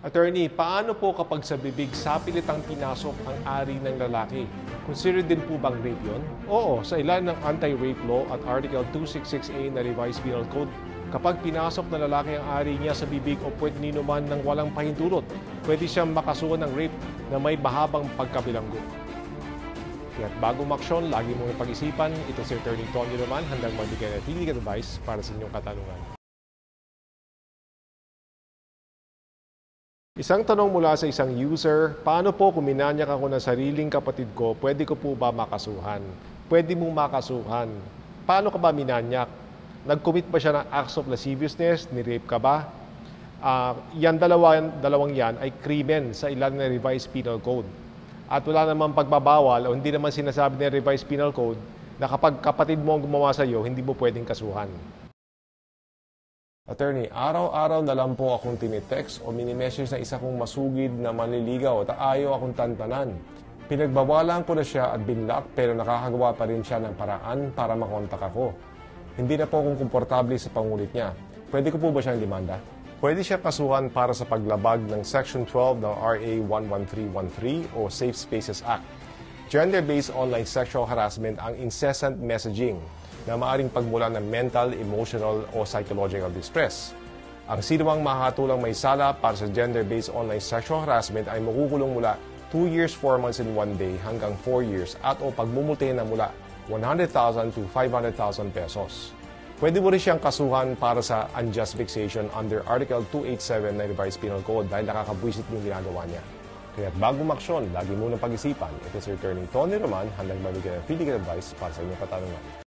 Attorney, paano po kapag sa bibig sapilitang pinasok ang ari ng lalaki? Considered din po bang rape yun? Oo, sa ilan ng anti-rape law at Article 266A na Revised Penal Code, kapag pinasok ng lalaki ang ari niya sa bibig o puwet ninuman ng walang pahintulot, pwede siyang makasuhan ng rape na may mahabang pagkabilanggo. Kaya't bago maksyon, lagi mong pag-isipan. Ito si Attorney Tony Roman, handang magbigay ng legal advice para sa inyong katanungan. Isang tanong mula sa isang user, paano po kung minanyak ako ng sariling kapatid ko, pwede ko po ba makasuhan? Pwede mong makasuhan. Paano ka ba minanyak? Nag-commit ba siya ng acts of lasciviousness? Ni-rape ka ba? Dalawang yan ay krimen sa ilan ng Revised Penal Code. At wala namang pagbabawal o hindi naman sinasabi ng Revised Penal Code na kapag kapatid mo ang gumawa sa iyo, hindi mo pwedeng kasuhan. Attorney, araw-araw na lang po akong tinitext o minimessage na isa kong masugid na manliligaw at ayaw akong tantanan. Pinagbawalan ko na siya at binlock pero nakakagawa pa rin siya ng paraan para makontak ako. Hindi na po akong komportable sa pangulit niya. Pwede ko po ba siyang demanda? Pwede siya kasuhan para sa paglabag ng Section 12 ng RA 11313 o Safe Spaces Act. Gender-based online sexual harassment ang incessant messaging na maaring pagmula ng mental, emotional o psychological distress. Ang sinuwang makakatulang may sala para sa gender-based online sexual harassment ay makukulong mula 2 years, 4 months and 1 day hanggang 4 years at o pagmumultihin na mula 100,000 to 500,000 pesos. Pwede mo rin siyang kasuhan para sa unjust vexation under Article 287 ng Revised Penal Code dahil nakakabwisit yung ginagawa niya. Kaya't bago maksyon, lagi munang pag-isipan. Ito si Attorney Tony Roman, handang mamigay ng legal advice para sa inyong katanungan.